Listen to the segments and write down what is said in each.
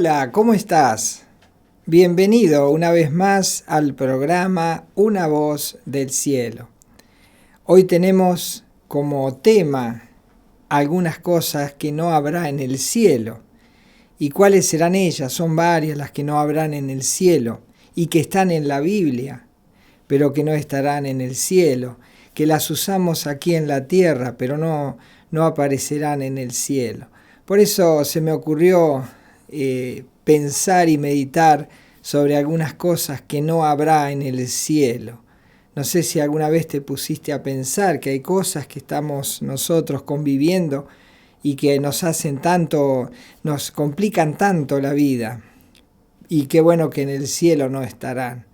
Hola, ¿cómo estás? Bienvenido una vez más al programa Una Voz del Cielo. Hoy tenemos como tema algunas cosas que no habrá en el cielo. ¿Y cuáles serán ellas? Son varias las que no habrán en el cielo y que están en la Biblia, pero que no estarán en el cielo, que las usamos aquí en la tierra, pero no aparecerán en el cielo. Por eso se me ocurrió pensar y meditar sobre algunas cosas que no habrá en el cielo. No sé si alguna vez te pusiste a pensar que hay cosas que estamos nosotros conviviendo y que nos hacen tanto, nos complican tanto la vida. Y qué bueno que en el cielo no estarán.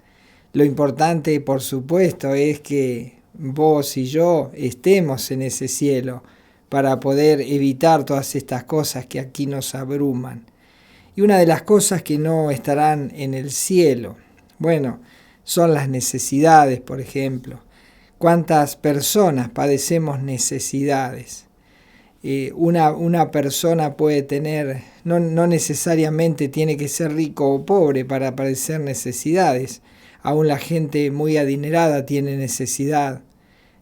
Lo importante, por supuesto, es que vos y yo estemos en ese cielo para poder evitar todas estas cosas que aquí nos abruman. Y una de las cosas que no estarán en el cielo, bueno, son las necesidades, por ejemplo. ¿Cuántas personas padecemos necesidades? Una persona puede tener, no necesariamente tiene que ser rico o pobre para padecer necesidades. Aún la gente muy adinerada tiene necesidad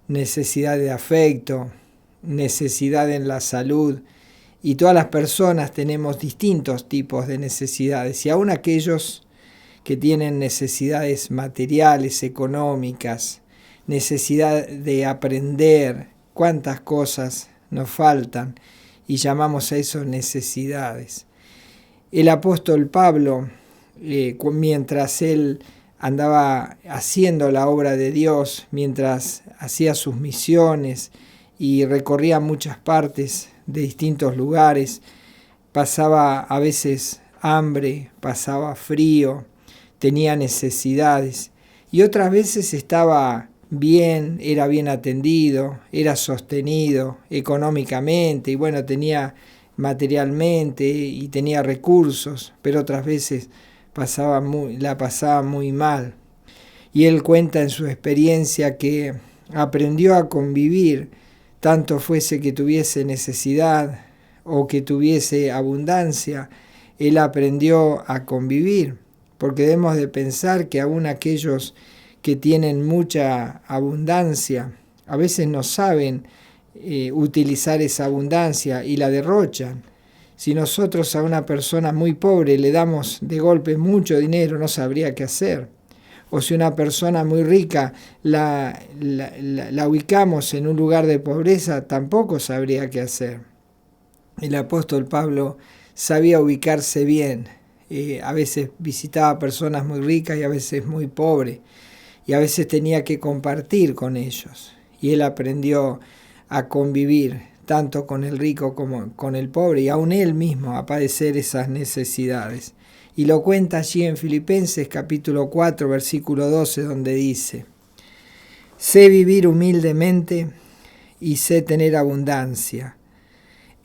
de afecto, necesidad en la salud, y todas las personas tenemos distintos tipos de necesidades, y aún aquellos que tienen necesidades materiales, económicas, necesidad de aprender, cuántas cosas nos faltan y llamamos a eso necesidades. El apóstol Pablo, mientras él andaba haciendo la obra de Dios, mientras hacía sus misiones y recorría muchas partes de distintos lugares, pasaba a veces hambre, pasaba frío, tenía necesidades, y otras veces estaba bien, era bien atendido, era sostenido económicamente y bueno, tenía materialmente y tenía recursos, pero otras veces la pasaba muy mal. Y él cuenta en su experiencia que aprendió a convivir, tanto fuese que tuviese necesidad o que tuviese abundancia, él aprendió a convivir, porque debemos de pensar que aún aquellos que tienen mucha abundancia, a veces no saben utilizar esa abundancia y la derrochan. Si nosotros a una persona muy pobre le damos de golpe mucho dinero, no sabría qué hacer. O si una persona muy rica la ubicamos en un lugar de pobreza, tampoco sabría qué hacer. El apóstol Pablo sabía ubicarse bien. A veces visitaba personas muy ricas y a veces muy pobres. Y a veces tenía que compartir con ellos. Y él aprendió a convivir tanto con el rico como con el pobre, y aún él mismo a padecer esas necesidades. Y lo cuenta allí en Filipenses capítulo 4, versículo 12, donde dice: sé vivir humildemente y sé tener abundancia.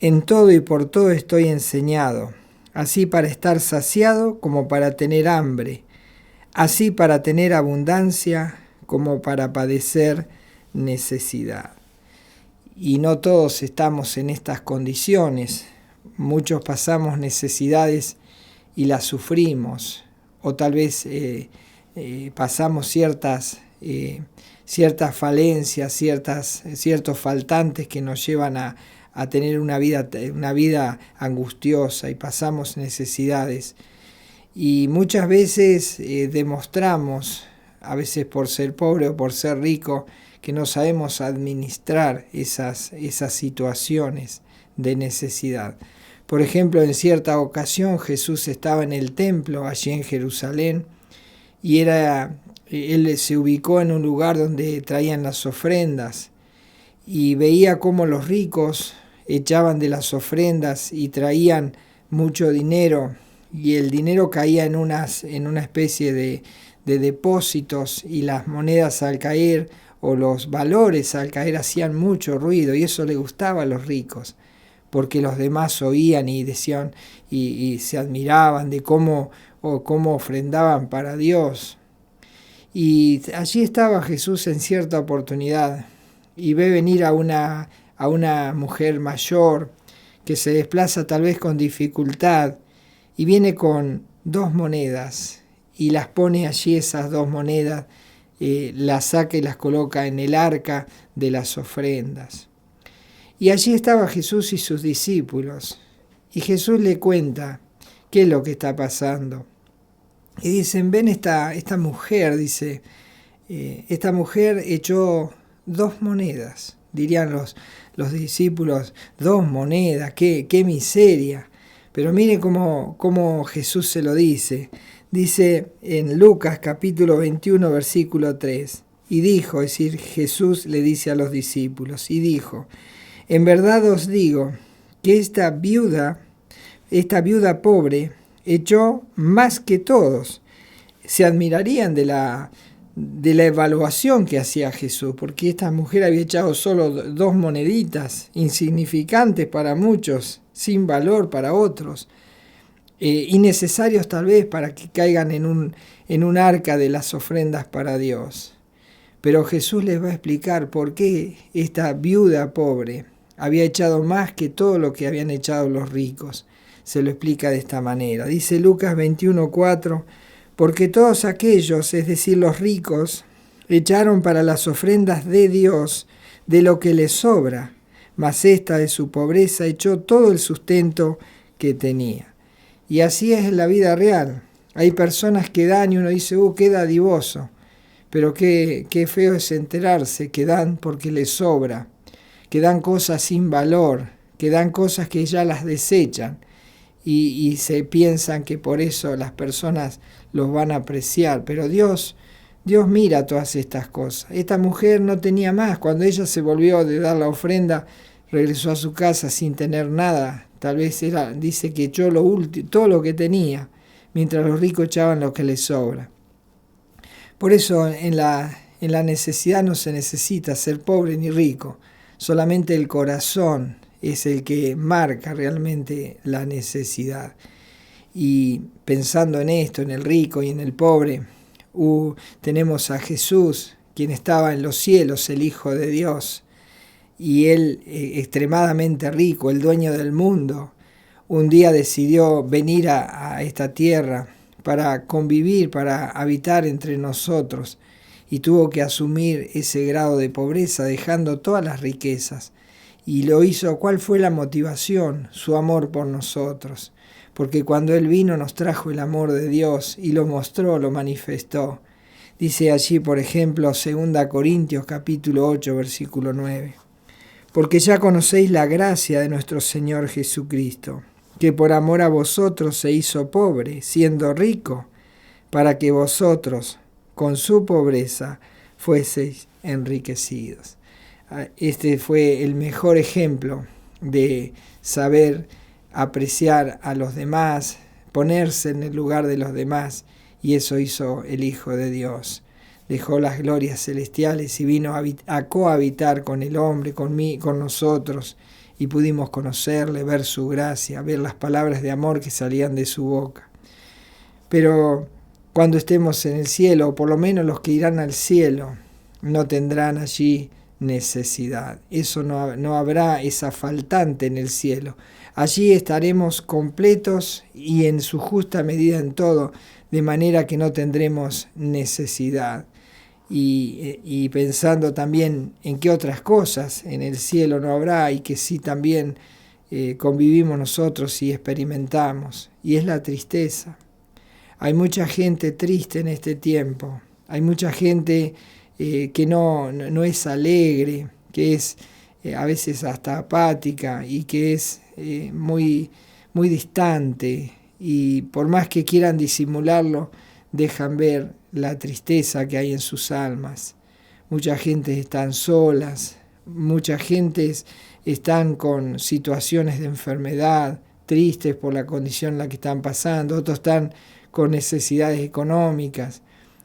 En todo y por todo estoy enseñado, así para estar saciado como para tener hambre, así para tener abundancia como para padecer necesidad. Y no todos estamos en estas condiciones. Muchos pasamos necesidades y las sufrimos, o tal vez pasamos ciertas falencias, ciertos faltantes que nos llevan a tener una vida angustiosa, y pasamos necesidades. Y muchas veces demostramos, a veces por ser pobre o por ser rico, que no sabemos administrar esas situaciones de necesidad. Por ejemplo, en cierta ocasión Jesús estaba en el templo allí en Jerusalén, y él se ubicó en un lugar donde traían las ofrendas, y veía cómo los ricos echaban de las ofrendas y traían mucho dinero, y el dinero caía en una especie de depósitos, y las monedas al caer o los valores al caer hacían mucho ruido, y eso le gustaba a los ricos, porque los demás oían y decían y se admiraban de cómo ofrendaban para Dios. Y allí estaba Jesús en cierta oportunidad y ve venir a una mujer mayor que se desplaza tal vez con dificultad, y viene con 2 monedas y las pone allí, esas 2 monedas, las saca y las coloca en el arca de las ofrendas. Y allí estaba Jesús y sus discípulos, y Jesús le cuenta qué es lo que está pasando. Y dicen, ven esta mujer, dice, esta mujer echó 2 monedas. Dirían los discípulos, 2 monedas, qué miseria. Pero miren cómo Jesús se lo dice. Dice en Lucas capítulo 21, versículo 3. Y dijo, es decir, Jesús le dice a los discípulos, y dijo, en verdad os digo que esta viuda pobre echó más que todos. Se admirarían de la evaluación que hacía Jesús, porque esta mujer había echado solo 2 moneditas, insignificantes para muchos, sin valor para otros, innecesarios tal vez para que caigan en un arca de las ofrendas para Dios. Pero Jesús les va a explicar por qué esta viuda pobre había echado más que todo lo que habían echado los ricos. Se lo explica de esta manera. Dice Lucas 21:4, porque todos aquellos, es decir, los ricos, echaron para las ofrendas de Dios de lo que les sobra, mas esta de su pobreza echó todo el sustento que tenía. Y así es en la vida real. Hay personas que dan y uno dice, qué dadivoso, pero qué feo es enterarse que dan porque les sobra, que dan cosas sin valor, que dan cosas que ya las desechan y se piensan que por eso las personas los van a apreciar. Pero Dios mira todas estas cosas. Esta mujer no tenía más. Cuando ella se volvió de dar la ofrenda, regresó a su casa sin tener nada. Tal vez dice que echó todo lo que tenía, mientras los ricos echaban lo que les sobra. Por eso en la necesidad no se necesita ser pobre ni rico. Solamente el corazón es el que marca realmente la necesidad. Y pensando en esto, en el rico y en el pobre, tenemos a Jesús, quien estaba en los cielos, el Hijo de Dios, y él, extremadamente rico, el dueño del mundo, un día decidió venir a esta tierra para convivir, para habitar entre nosotros, y tuvo que asumir ese grado de pobreza, dejando todas las riquezas. Y lo hizo. ¿Cuál fue la motivación? Su amor por nosotros. Porque cuando Él vino nos trajo el amor de Dios y lo mostró, lo manifestó. Dice allí, por ejemplo, 2 Corintios capítulo 8, versículo 9. Porque ya conocéis la gracia de nuestro Señor Jesucristo, que por amor a vosotros se hizo pobre, siendo rico, para que vosotros, con su pobreza, fueseis enriquecidos. Este fue el mejor ejemplo de saber apreciar a los demás, ponerse en el lugar de los demás, y eso hizo el Hijo de Dios. Dejó las glorias celestiales y vino a cohabitar con el hombre, con nosotros, y pudimos conocerle, ver su gracia, ver las palabras de amor que salían de su boca. Pero cuando estemos en el cielo, o por lo menos los que irán al cielo, no tendrán allí necesidad. Eso no habrá esa faltante en el cielo. Allí estaremos completos y en su justa medida en todo, de manera que no tendremos necesidad. Y pensando también en qué otras cosas en el cielo no habrá y que sí también convivimos nosotros y experimentamos, y es la tristeza. Hay mucha gente triste en este tiempo, hay mucha gente que no es alegre, que es a veces hasta apática y que es muy distante, y por más que quieran disimularlo, dejan ver la tristeza que hay en sus almas. Mucha gente están solas, mucha gente están con situaciones de enfermedad, tristes por la condición en la que están pasando, otros están con necesidades económicas.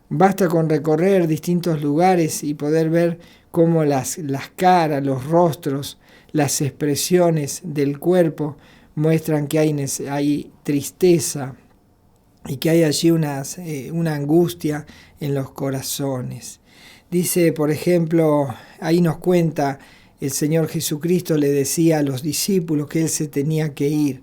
Basta con recorrer distintos lugares y poder ver cómo las caras, los rostros, las expresiones del cuerpo muestran que hay tristeza y que hay allí una angustia en los corazones. Dice, por ejemplo, ahí nos cuenta, el Señor Jesucristo le decía a los discípulos que Él se tenía que ir.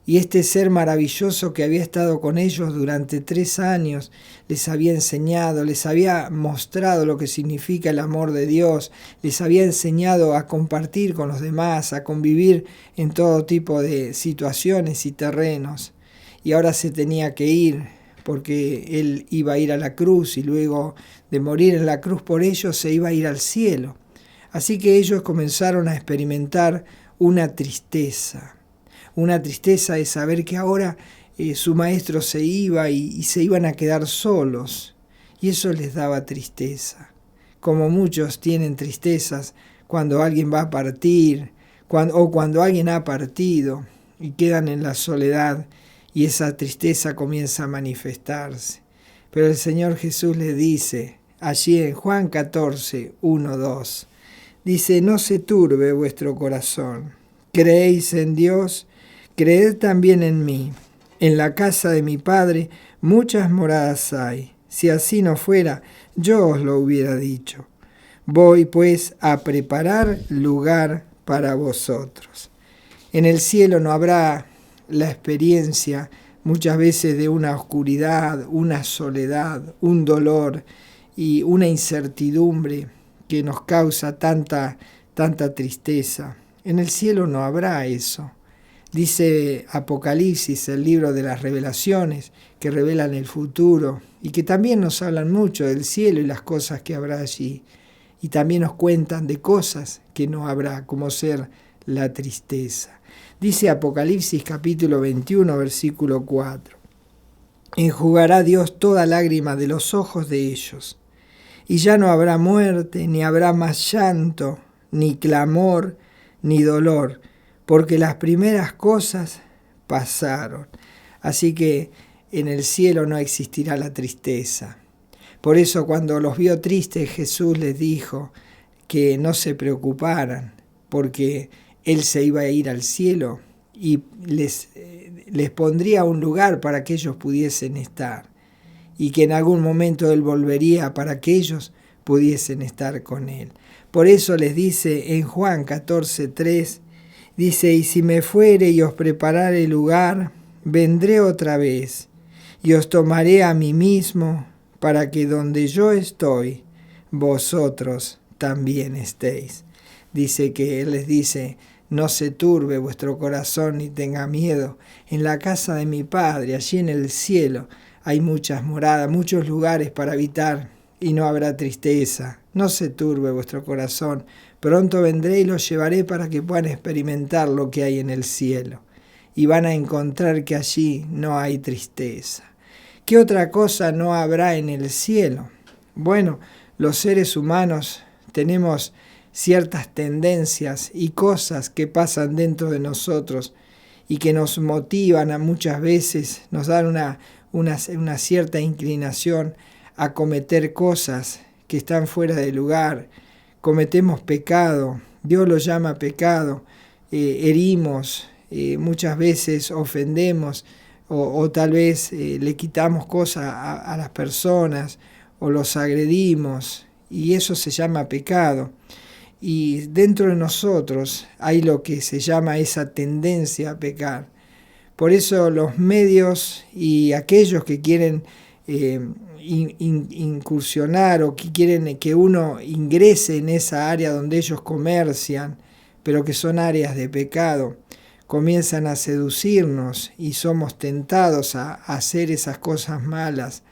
Y este ser maravilloso que había estado con ellos durante 3 años, les había enseñado, les había mostrado lo que significa el amor de Dios, les había enseñado a compartir con los demás, a convivir en todo tipo de situaciones y terrenos. Y ahora se tenía que ir, porque Él iba a ir a la cruz y luego de morir en la cruz por ellos se iba a ir al cielo. Así que ellos comenzaron a experimentar una tristeza de saber que ahora su maestro se iba y se iban a quedar solos. Y eso les daba tristeza. Como muchos tienen tristezas cuando alguien va a partir o cuando alguien ha partido y quedan en la soledad y esa tristeza comienza a manifestarse. Pero el Señor Jesús les dice, allí en Juan 14, 1, 2, dice, no se turbe vuestro corazón. ¿Creéis en Dios? Creed también en mí. En la casa de mi Padre muchas moradas hay. Si así no fuera, yo os lo hubiera dicho. Voy pues a preparar lugar para vosotros. En el cielo no habrá la experiencia muchas veces de una oscuridad, una soledad, un dolor y una incertidumbre que nos causa tanta tristeza. En el cielo no habrá eso. Dice Apocalipsis, el libro de las revelaciones, que revelan el futuro y que también nos hablan mucho del cielo y las cosas que habrá allí. Y también nos cuentan de cosas que no habrá, como ser la tristeza. Dice Apocalipsis capítulo 21, versículo 4. Enjugará Dios toda lágrima de los ojos de ellos, y ya no habrá muerte, ni habrá más llanto, ni clamor, ni dolor, porque las primeras cosas pasaron. Así que en el cielo no existirá la tristeza. Por eso cuando los vio tristes, Jesús les dijo que no se preocuparan, porque Él se iba a ir al cielo y les pondría un lugar para que ellos pudiesen estar, y que en algún momento Él volvería para que ellos pudiesen estar con Él. Por eso les dice en Juan 14:3, dice, y si me fuere y os preparare lugar, vendré otra vez, y os tomaré a mí mismo, para que donde yo estoy, vosotros también estéis. Dice que Él les dice, no se turbe vuestro corazón ni tenga miedo. En la casa de mi Padre, allí en el cielo, hay muchas moradas, muchos lugares para habitar, y no habrá tristeza. No se turbe vuestro corazón. Pronto vendré y los llevaré para que puedan experimentar lo que hay en el cielo. Y van a encontrar que allí no hay tristeza. ¿Qué otra cosa no habrá en el cielo? Bueno, los seres humanos tenemos ciertas tendencias y cosas que pasan dentro de nosotros y que nos motivan a muchas veces, nos dan una cierta inclinación a cometer cosas que están fuera de lugar. Cometemos pecado, Dios lo llama pecado, herimos, muchas veces ofendemos o tal vez le quitamos cosas a las personas o los agredimos, y eso se llama pecado. Y dentro de nosotros hay lo que se llama esa tendencia a pecar. Por eso los medios y aquellos que quieren incursionar o que quieren que uno ingrese en esa área donde ellos comercian, pero que son áreas de pecado, comienzan a seducirnos y somos tentados a hacer esas cosas malas,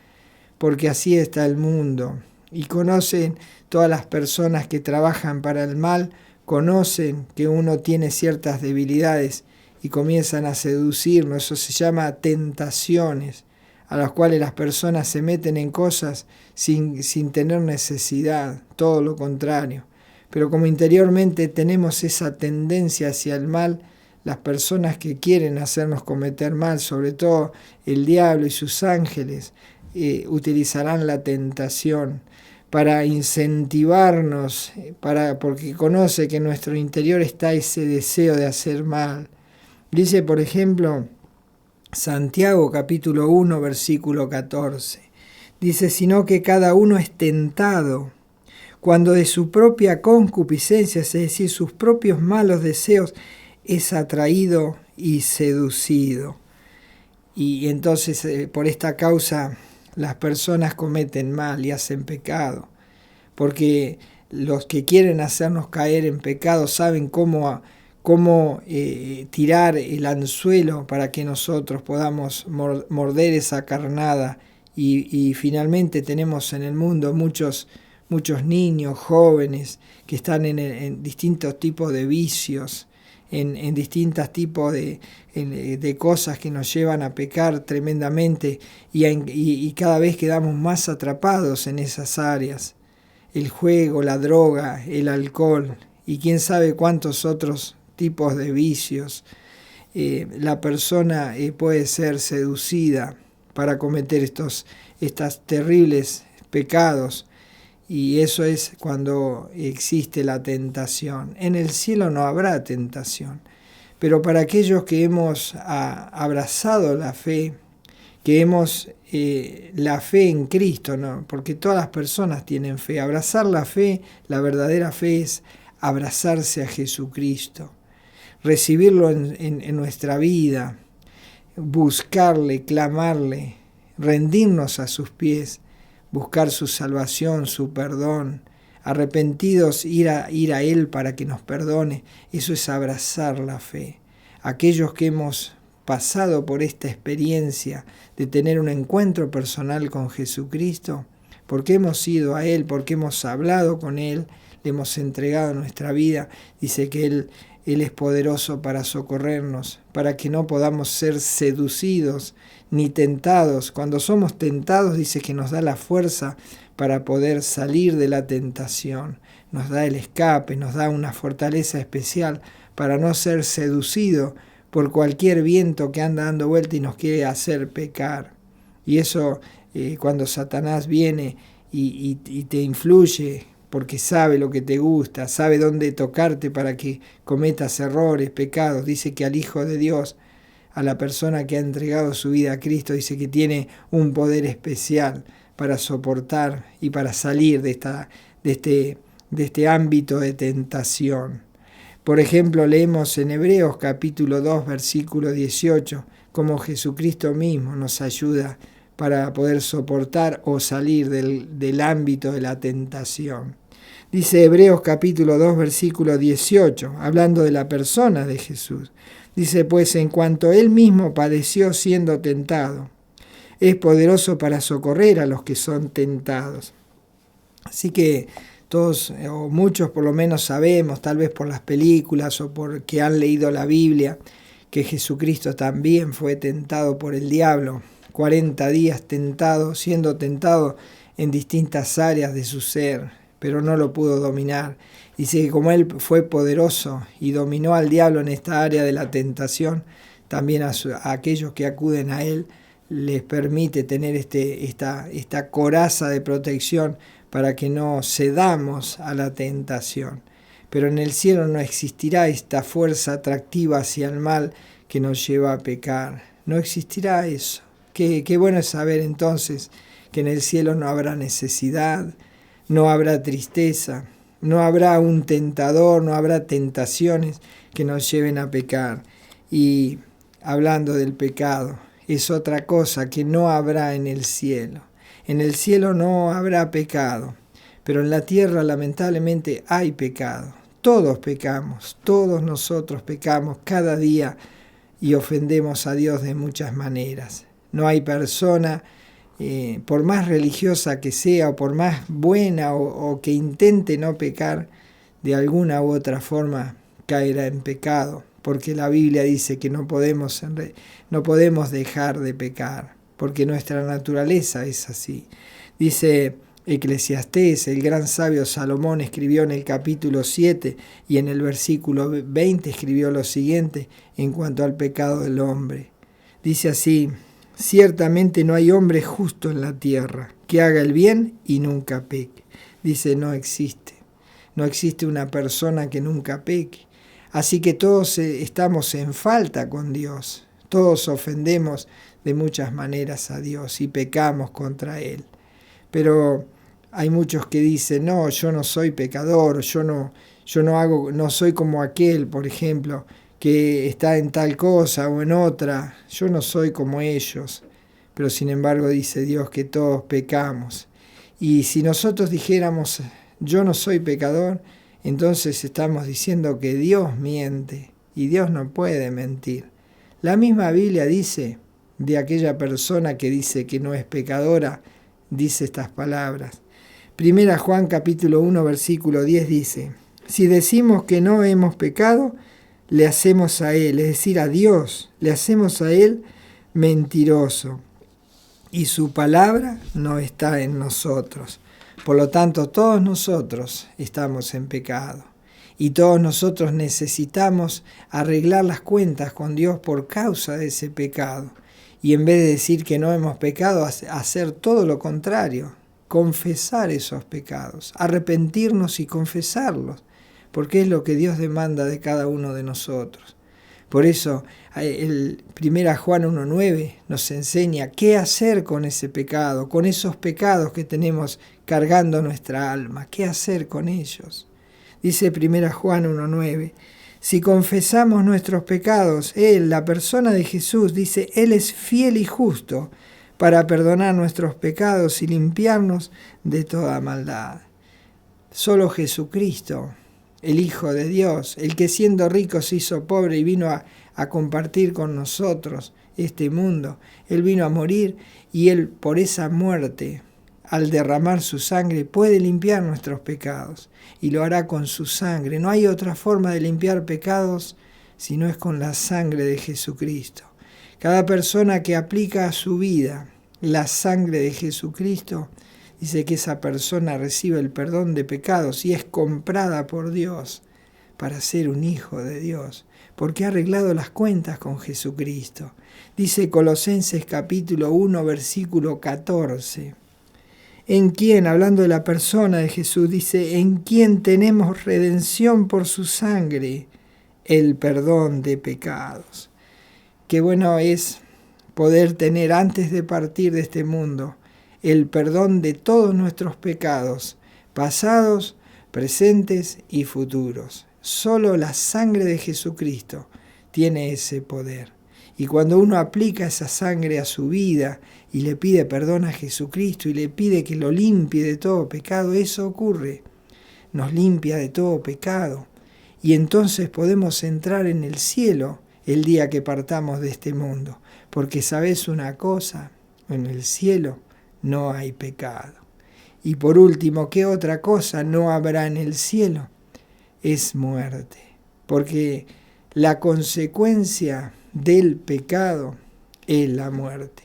porque así está el mundo. Y conocen todas las personas que trabajan para el mal, conocen que uno tiene ciertas debilidades y comienzan a seducirnos. Eso se llama tentaciones, a las cuales las personas se meten en cosas sin tener necesidad, todo lo contrario. Pero como interiormente tenemos esa tendencia hacia el mal, las personas que quieren hacernos cometer mal, sobre todo el diablo y sus ángeles, utilizarán la tentación para incentivarnos, porque conoce que en nuestro interior está ese deseo de hacer mal. Dice, por ejemplo, Santiago capítulo 1, versículo 14. Dice, sino que cada uno es tentado cuando de su propia concupiscencia, es decir, sus propios malos deseos, es atraído y seducido. Y entonces por esta causa las personas cometen mal y hacen pecado, porque los que quieren hacernos caer en pecado saben cómo tirar el anzuelo para que nosotros podamos morder esa carnada. Y finalmente tenemos en el mundo muchos niños, jóvenes, que están en distintos tipos de vicios, en distintos tipos de cosas que nos llevan a pecar tremendamente, y cada vez quedamos más atrapados en esas áreas. El juego, la droga, el alcohol y quién sabe cuántos otros tipos de vicios. La persona puede ser seducida para cometer estos terribles pecados, y eso es cuando existe la tentación. En el cielo no habrá tentación, pero para aquellos que hemos abrazado la fe, que hemos la fe en Cristo, ¿no? Porque todas las personas tienen fe. Abrazar la fe, la verdadera fe, es abrazarse a Jesucristo, recibirlo en nuestra vida, buscarle, clamarle, rendirnos a sus pies, buscar su salvación, su perdón, arrepentidos ir a Él para que nos perdone. Eso es abrazar la fe. Aquellos que hemos pasado por esta experiencia de tener un encuentro personal con Jesucristo, porque hemos ido a Él, porque hemos hablado con Él, le hemos entregado nuestra vida, dice que Él es poderoso para socorrernos, para que no podamos ser seducidos ni tentados. Cuando somos tentados, dice que nos da la fuerza para poder salir de la tentación, nos da el escape, nos da una fortaleza especial para no ser seducido por cualquier viento que anda dando vuelta y nos quiere hacer pecar. Y eso cuando Satanás viene y te influye, porque sabe lo que te gusta, sabe dónde tocarte para que cometas errores, pecados. Dice que al Hijo de Dios, a la persona que ha entregado su vida a Cristo, dice que tiene un poder especial para soportar y para salir de este ámbito de tentación. Por ejemplo, leemos en Hebreos capítulo 2, versículo 18, cómo Jesucristo mismo nos ayuda para poder soportar o salir del ámbito de la tentación. Dice Hebreos capítulo 2, versículo 18, hablando de la persona de Jesús. Dice, pues en cuanto Él mismo padeció siendo tentado, es poderoso para socorrer a los que son tentados. Así que todos, o muchos por lo menos sabemos, tal vez por las películas o porque han leído la Biblia, que Jesucristo también fue tentado por el diablo. 40 días tentado, siendo tentado en distintas áreas de su ser, pero no lo pudo dominar. Dice que como Él fue poderoso y dominó al diablo en esta área de la tentación, también a aquellos que acuden a Él les permite tener esta coraza de protección para que no cedamos a la tentación. Pero en el cielo no existirá esta fuerza atractiva hacia el mal que nos lleva a pecar. No existirá eso. Qué bueno es saber entonces que en el cielo no habrá necesidad, no habrá tristeza, no habrá un tentador, no habrá tentaciones que nos lleven a pecar. Y hablando del pecado, es otra cosa que no habrá en el cielo. En el cielo no habrá pecado, pero en la tierra lamentablemente hay pecado. Todos pecamos, todos nosotros pecamos cada día y ofendemos a Dios de muchas maneras. No hay persona, por más religiosa que sea o por más buena o que intente no pecar, de alguna u otra forma caerá en pecado, porque la Biblia dice que no podemos dejar de pecar, porque nuestra naturaleza es así. Dice Eclesiastés, el gran sabio Salomón escribió en el capítulo 7 y en el versículo 20 escribió lo siguiente en cuanto al pecado del hombre. Dice así: ciertamente no hay hombre justo en la tierra que haga el bien y nunca peque. Dice, no existe una persona que nunca peque. Así que todos estamos en falta con Dios, todos ofendemos de muchas maneras a Dios y pecamos contra Él. Pero hay muchos que dicen, no, yo no soy pecador, yo no soy como aquel, por ejemplo, que está en tal cosa o en otra, yo no soy como ellos, pero sin embargo dice Dios que todos pecamos. Y si nosotros dijéramos, yo no soy pecador, entonces estamos diciendo que Dios miente, y Dios no puede mentir. La misma Biblia dice de aquella persona que dice que no es pecadora, dice estas palabras. Primera Juan capítulo 1 versículo 10 dice, si decimos que no hemos pecado, le hacemos a Él, es decir, a Dios, le hacemos a Él mentiroso, y su palabra no está en nosotros. Por lo tanto, todos nosotros estamos en pecado, y todos nosotros necesitamos arreglar las cuentas con Dios por causa de ese pecado. Y en vez de decir que no hemos pecado, hacer todo lo contrario, confesar esos pecados, arrepentirnos y confesarlos, porque es lo que Dios demanda de cada uno de nosotros. Por eso, el 1 Juan 1:9 nos enseña qué hacer con ese pecado, con esos pecados que tenemos cargando nuestra alma, qué hacer con ellos. Dice 1 Juan 1:9, si confesamos nuestros pecados, Él, la persona de Jesús, dice, Él es fiel y justo para perdonar nuestros pecados y limpiarnos de toda maldad. Solo Jesucristo, el Hijo de Dios, el que siendo rico se hizo pobre y vino a compartir con nosotros este mundo. Él vino a morir y Él por esa muerte, al derramar su sangre, puede limpiar nuestros pecados y lo hará con su sangre. No hay otra forma de limpiar pecados si no es con la sangre de Jesucristo. Cada persona que aplica a su vida la sangre de Jesucristo, dice que esa persona recibe el perdón de pecados y es comprada por Dios para ser un hijo de Dios, porque ha arreglado las cuentas con Jesucristo. Dice Colosenses capítulo 1, versículo 14. En quien, hablando de la persona de Jesús, dice, en quien tenemos redención por su sangre, el perdón de pecados. Qué bueno es poder tener antes de partir de este mundo el perdón de todos nuestros pecados, pasados, presentes y futuros. Solo la sangre de Jesucristo tiene ese poder. Y cuando uno aplica esa sangre a su vida y le pide perdón a Jesucristo y le pide que lo limpie de todo pecado, eso ocurre. Nos limpia de todo pecado. Y entonces podemos entrar en el cielo el día que partamos de este mundo. Porque sabes una cosa, en el cielo no hay pecado. Y por último, ¿qué otra cosa no habrá en el cielo? Es muerte. Porque la consecuencia del pecado es la muerte.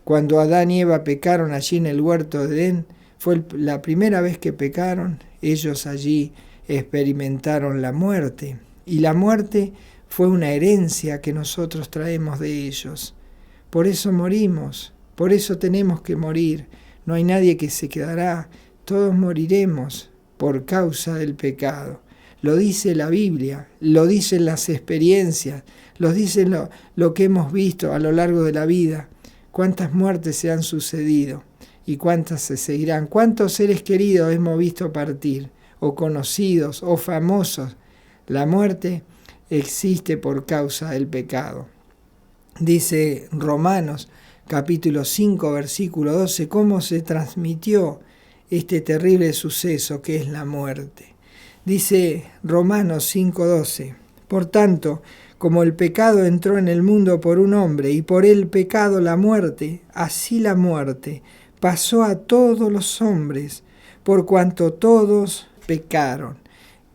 Cuando Adán y Eva pecaron allí en el huerto de Edén, fue la primera vez que pecaron, ellos allí experimentaron la muerte. Y la muerte fue una herencia que nosotros traemos de ellos. Por eso morimos, por eso tenemos que morir. No hay nadie que se quedará, todos moriremos por causa del pecado. Lo dice la Biblia, lo dicen las experiencias, lo dicen lo que hemos visto a lo largo de la vida. Cuántas muertes se han sucedido y cuántas se seguirán. Cuántos seres queridos hemos visto partir, o conocidos, o famosos. La muerte existe por causa del pecado. Dice Romanos capítulo 5, versículo 12, cómo se transmitió este terrible suceso que es la muerte. Dice Romanos 5:12, por tanto, como el pecado entró en el mundo por un hombre y por el pecado la muerte, así la muerte pasó a todos los hombres, por cuanto todos pecaron.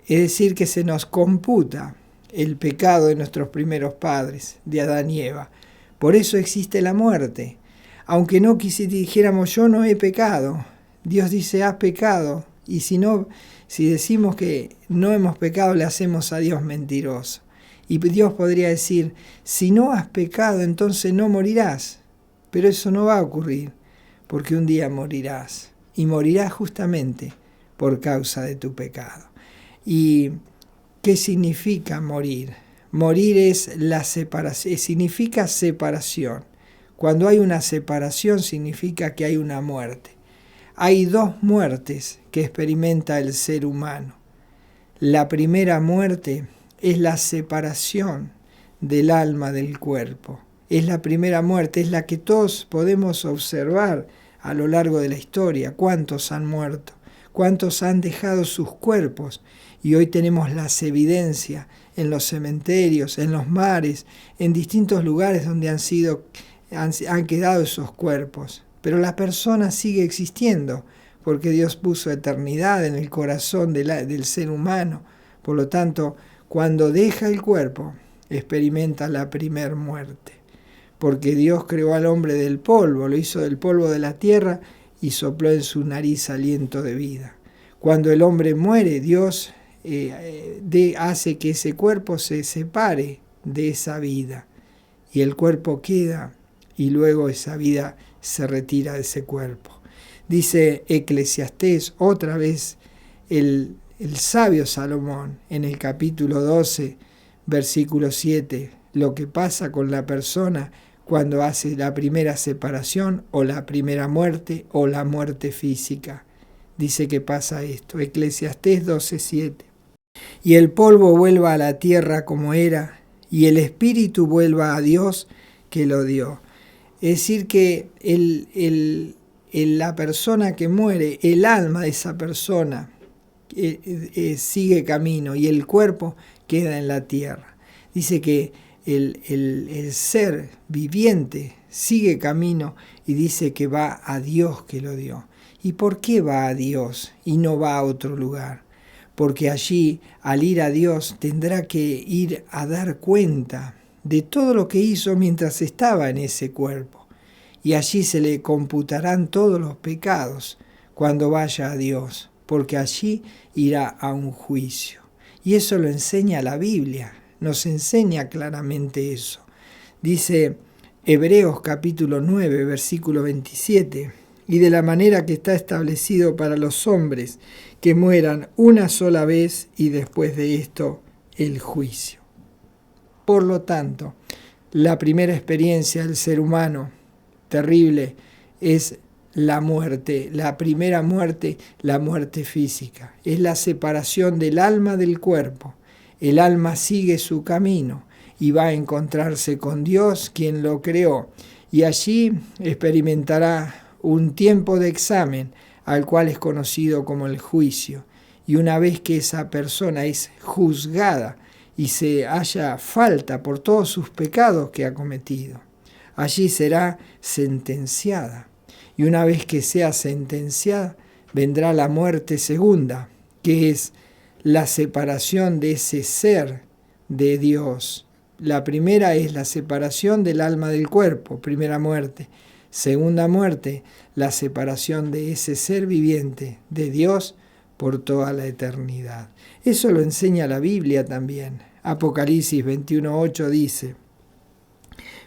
Es decir, que se nos computa el pecado de nuestros primeros padres, de Adán y Eva. Por eso existe la muerte. Aunque no dijéramos yo no he pecado, Dios dice has pecado, y si decimos que no hemos pecado, le hacemos a Dios mentiroso. Y Dios podría decir, si no has pecado, entonces no morirás. Pero eso no va a ocurrir, porque un día morirás. Y morirás justamente por causa de tu pecado. ¿Y qué significa morir? Morir es la separación, significa separación. Cuando hay una separación significa que hay una muerte. Hay dos muertes que experimenta el ser humano. La primera muerte es la separación del alma del cuerpo. Es la primera muerte, es la que todos podemos observar a lo largo de la historia. ¿Cuántos han muerto? ¿Cuántos han dejado sus cuerpos? Y hoy tenemos las evidencias en los cementerios, en los mares, en distintos lugares donde han quedado esos cuerpos. Pero la persona sigue existiendo, porque Dios puso eternidad en el corazón del ser humano. Por lo tanto, cuando deja el cuerpo, experimenta la primer muerte. Porque Dios creó al hombre del polvo, lo hizo del polvo de la tierra y sopló en su nariz aliento de vida. Cuando el hombre muere, Dios hace que ese cuerpo se separe de esa vida. Y el cuerpo queda y luego esa vida se retira de ese cuerpo. Dice Eclesiastés, otra vez el sabio Salomón, en el capítulo 12, versículo 7, lo que pasa con la persona cuando hace la primera separación o la primera muerte o la muerte física. Dice que pasa esto, Eclesiastés 12:7. Y el polvo vuelva a la tierra como era, y el espíritu vuelva a Dios que lo dio. Es decir, que la persona que muere, el alma de esa persona sigue camino y el cuerpo queda en la tierra. Dice que el ser viviente sigue camino y dice que va a Dios que lo dio. ¿Y por qué va a Dios y no va a otro lugar? Porque allí, al ir a Dios, tendrá que ir a dar cuenta de todo lo que hizo mientras estaba en ese cuerpo. Y allí se le computarán todos los pecados cuando vaya a Dios, porque allí irá a un juicio. Y eso lo enseña la Biblia, nos enseña claramente eso. Dice Hebreos capítulo 9, versículo 27, y de la manera que está establecido para los hombres que mueran una sola vez y después de esto el juicio. Por lo tanto, la primera experiencia del ser humano terrible es la muerte, la primera muerte, la muerte física. Es la separación del alma del cuerpo. El alma sigue su camino y va a encontrarse con Dios, quien lo creó, y allí experimentará un tiempo de examen al cual es conocido como el juicio. Y una vez que esa persona es juzgada y se halla falta por todos sus pecados que ha cometido, allí será sentenciada. Y una vez que sea sentenciada, vendrá la muerte segunda, que es la separación de ese ser de Dios. La primera es la separación del alma del cuerpo, primera muerte. Segunda muerte, la separación de ese ser viviente de Dios por toda la eternidad. Eso lo enseña la Biblia también. Apocalipsis 21:8 dice: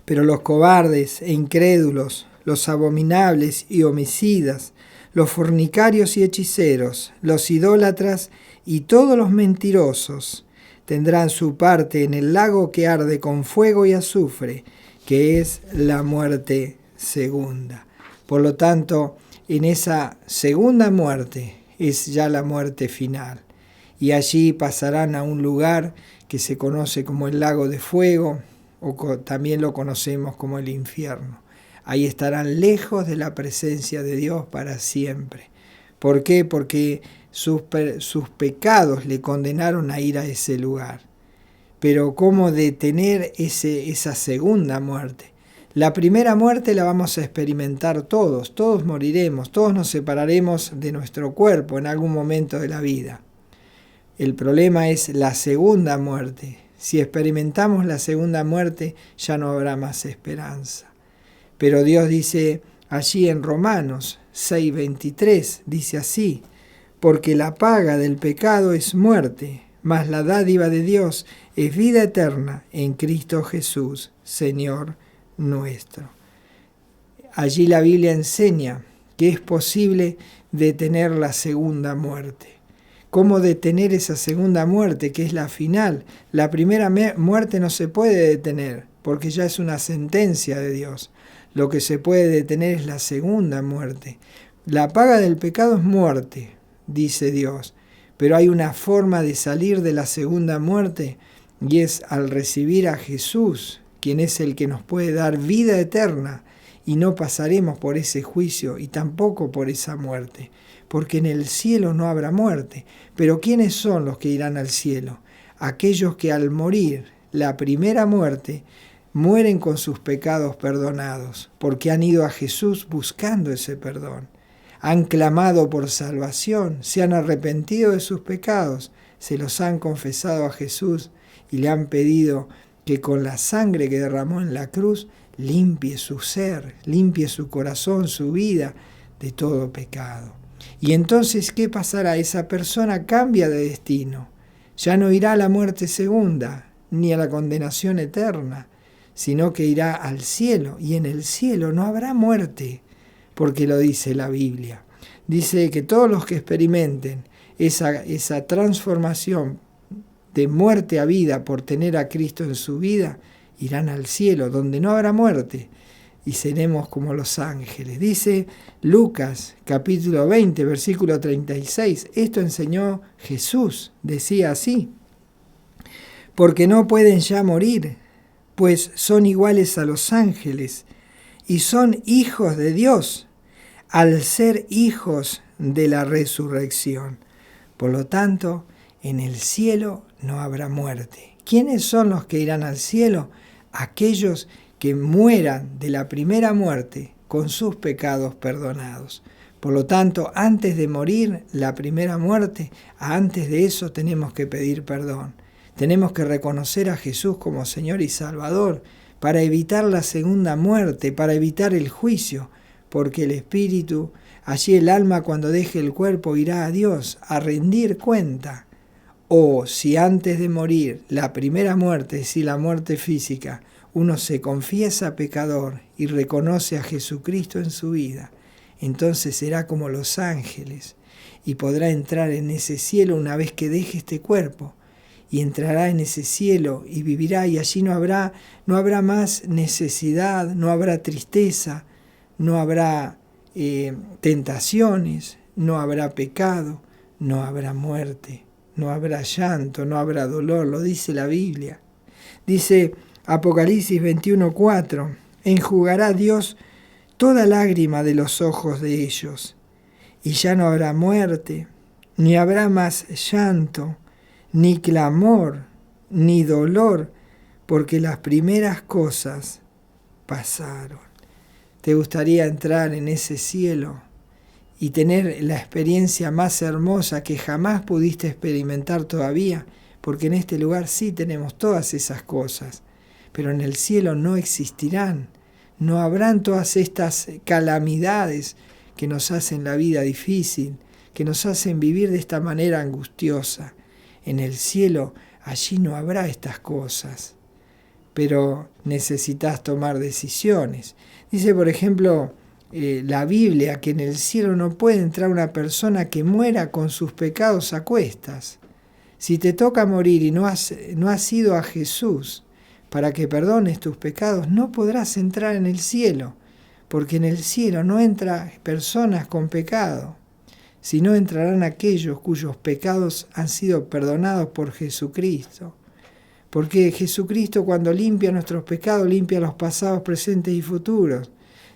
pero los cobardes e incrédulos, los abominables y homicidas, los fornicarios y hechiceros, los idólatras y todos los mentirosos tendrán su parte en el lago que arde con fuego y azufre, que es la muerte segunda. Por lo tanto, en esa segunda muerte es ya la muerte final. Y allí pasarán a un lugar que se conoce como el lago de fuego, o también lo conocemos como el infierno. Ahí estarán lejos de la presencia de Dios para siempre. ¿Por qué? Porque sus pecados le condenaron a ir a ese lugar. Pero ¿cómo detener esa segunda muerte? La primera muerte la vamos a experimentar todos moriremos, todos nos separaremos de nuestro cuerpo en algún momento de la vida. El problema es la segunda muerte. Si experimentamos la segunda muerte, ya no habrá más esperanza. Pero Dios dice allí en Romanos 6:23, dice así: porque la paga del pecado es muerte, mas la dádiva de Dios es vida eterna en Cristo Jesús, Señor nuestro. Allí la Biblia enseña que es posible detener la segunda muerte. ¿Cómo detener esa segunda muerte, que es la final? La primera muerte no se puede detener, porque ya es una sentencia de Dios. Lo que se puede detener es la segunda muerte. La paga del pecado es muerte, dice Dios, pero hay una forma de salir de la segunda muerte, y es al recibir a Jesús, quien es el que nos puede dar vida eterna, y no pasaremos por ese juicio y tampoco por esa muerte, porque en el cielo no habrá muerte. Pero ¿quiénes son los que irán al cielo? Aquellos que al morir la primera muerte mueren con sus pecados perdonados, porque han ido a Jesús buscando ese perdón. Han clamado por salvación, se han arrepentido de sus pecados, se los han confesado a Jesús y le han pedido que con la sangre que derramó en la cruz limpie su ser, limpie su corazón, su vida de todo pecado. Y entonces, ¿qué pasará? Esa persona cambia de destino. Ya no irá a la muerte segunda, ni a la condenación eterna, sino que irá al cielo. Y en el cielo no habrá muerte, porque lo dice la Biblia. Dice que todos los que experimenten esa transformación de muerte a vida por tener a Cristo en su vida, irán al cielo, donde no habrá muerte, y seremos como los ángeles. Dice Lucas, capítulo 20, versículo 36. Esto enseñó Jesús, decía así: porque no pueden ya morir, pues son iguales a los ángeles, y son hijos de Dios, al ser hijos de la resurrección. Por lo tanto, en el cielo no habrá muerte. ¿Quiénes son los que irán al cielo? Aquellos que mueran de la primera muerte con sus pecados perdonados. Por lo tanto, antes de morir la primera muerte, antes de eso tenemos que pedir perdón. Tenemos que reconocer a Jesús como Señor y Salvador para evitar la segunda muerte, para evitar el juicio, porque el espíritu, allí el alma cuando deje el cuerpo irá a Dios a rendir cuenta. O si antes de morir, la primera muerte, es decir, la muerte física, uno se confiesa pecador y reconoce a Jesucristo en su vida, entonces será como los ángeles y podrá entrar en ese cielo una vez que deje este cuerpo. Y entrará en ese cielo y vivirá, y allí no habrá más necesidad, no habrá tristeza, no habrá tentaciones, no habrá pecado, no habrá muerte, no habrá llanto, no habrá dolor, lo dice la Biblia. Dice Apocalipsis 21:4, enjugará Dios toda lágrima de los ojos de ellos, y ya no habrá muerte, ni habrá más llanto, ni clamor, ni dolor, porque las primeras cosas pasaron. ¿Te gustaría entrar en ese cielo y tener la experiencia más hermosa que jamás pudiste experimentar todavía? Porque en este lugar sí tenemos todas esas cosas, pero en el cielo no existirán, no habrán todas estas calamidades que nos hacen la vida difícil, que nos hacen vivir de esta manera angustiosa. En el cielo, allí no habrá estas cosas, pero necesitas tomar decisiones. Dice, por ejemplo, la Biblia, que en el cielo no puede entrar una persona que muera con sus pecados a cuestas. Si te toca morir y no has ido a Jesús para que perdones tus pecados, no podrás entrar en el cielo, porque en el cielo no entran personas con pecado, sino entrarán aquellos cuyos pecados han sido perdonados por Jesucristo. Porque Jesucristo, cuando limpia nuestros pecados, limpia los pasados, presentes y futuros,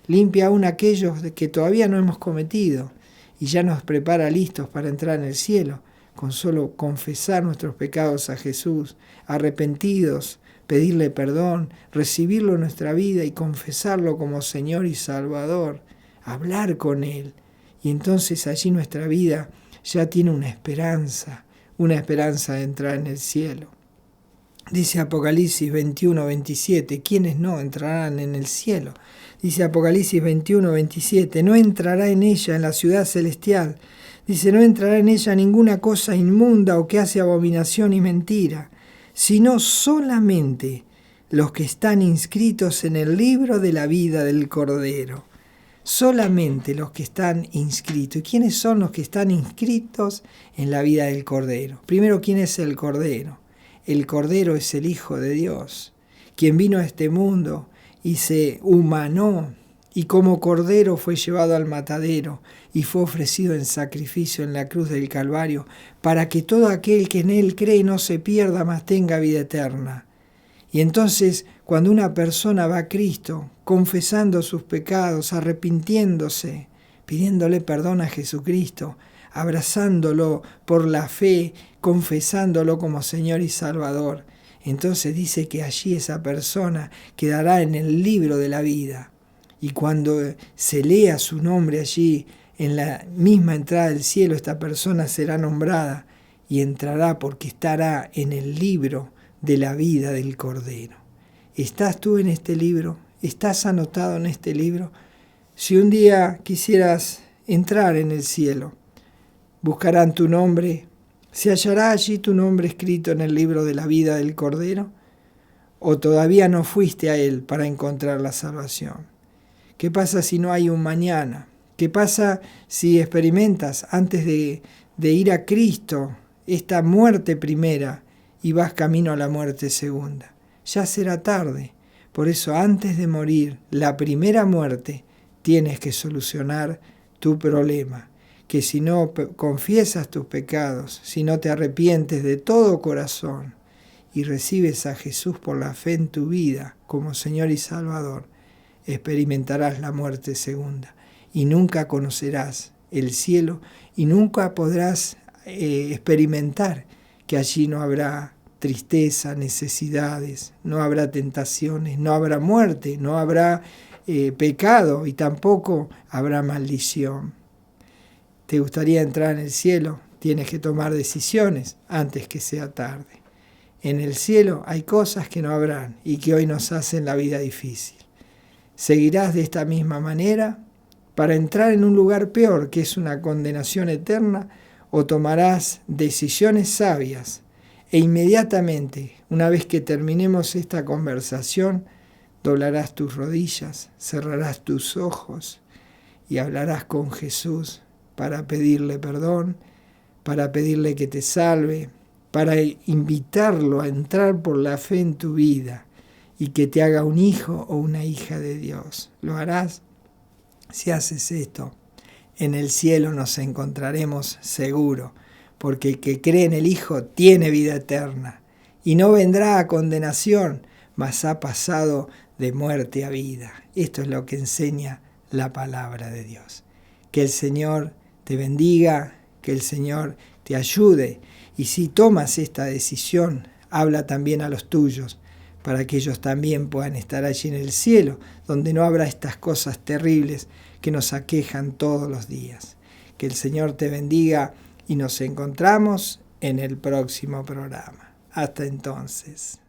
limpia aún aquellos que todavía no hemos cometido, y ya nos prepara listos para entrar en el cielo, con solo confesar nuestros pecados a Jesús, arrepentidos, pedirle perdón, recibirlo en nuestra vida y confesarlo como Señor y Salvador, hablar con Él. Y entonces allí nuestra vida ya tiene una esperanza de entrar en el cielo. Dice Apocalipsis 21:27, ¿quiénes no entrarán en el cielo? Dice Apocalipsis 21:27, no entrará en ella, en la ciudad celestial. Dice, no entrará en ella ninguna cosa inmunda o que hace abominación y mentira, sino solamente los que están inscritos en el libro de la vida del Cordero. Solamente los que están inscritos. ¿Y quiénes son los que están inscritos en la vida del Cordero? Primero, ¿quién es el Cordero? El Cordero es el Hijo de Dios, quien vino a este mundo y se humanó y como cordero fue llevado al matadero y fue ofrecido en sacrificio en la cruz del Calvario, para que todo aquel que en él cree no se pierda, mas tenga vida eterna. Y entonces, cuando una persona va a Cristo, confesando sus pecados, arrepintiéndose, pidiéndole perdón a Jesucristo, abrazándolo por la fe, confesándolo como Señor y Salvador, entonces dice que allí esa persona quedará en el libro de la vida. Y cuando se lea su nombre allí, en la misma entrada del cielo, esta persona será nombrada y entrará porque estará en el libro de la vida del Cordero. ¿Estás tú en este libro? ¿Estás anotado en este libro? Si un día quisieras entrar en el cielo, buscarán tu nombre. ¿Se hallará allí tu nombre escrito en el libro de la vida del Cordero? ¿O todavía no fuiste a él para encontrar la salvación? ¿Qué pasa si no hay un mañana? ¿Qué pasa si experimentas antes de ir a Cristo esta muerte primera y vas camino a la muerte segunda? Ya será tarde. Por eso, antes de morir, la primera muerte, tienes que solucionar tu problema. Que si no confiesas tus pecados, si no te arrepientes de todo corazón y recibes a Jesús por la fe en tu vida como Señor y Salvador, experimentarás la muerte segunda y nunca conocerás el cielo y nunca podrás experimentar que allí no habrá tristeza, necesidades, no habrá tentaciones, no habrá muerte, no habrá pecado y tampoco habrá maldición. ¿Te gustaría entrar en el cielo? Tienes que tomar decisiones antes que sea tarde. En el cielo hay cosas que no habrán y que hoy nos hacen la vida difícil. ¿Seguirás de esta misma manera para entrar en un lugar peor, que es una condenación eterna, o tomarás decisiones sabias e inmediatamente, una vez que terminemos esta conversación, doblarás tus rodillas, cerrarás tus ojos y hablarás con Jesús para pedirle perdón, para pedirle que te salve, para invitarlo a entrar por la fe en tu vida y que te haga un hijo o una hija de Dios? ¿Lo harás? Si haces esto, en el cielo nos encontraremos seguro, porque el que cree en el Hijo tiene vida eterna y no vendrá a condenación, mas ha pasado de muerte a vida. Esto es lo que enseña la palabra de Dios. Que el Señor te bendiga, que el Señor te ayude, y si tomas esta decisión, habla también a los tuyos, para que ellos también puedan estar allí en el cielo, donde no habrá estas cosas terribles que nos aquejan todos los días. Que el Señor te bendiga y nos encontramos en el próximo programa. Hasta entonces.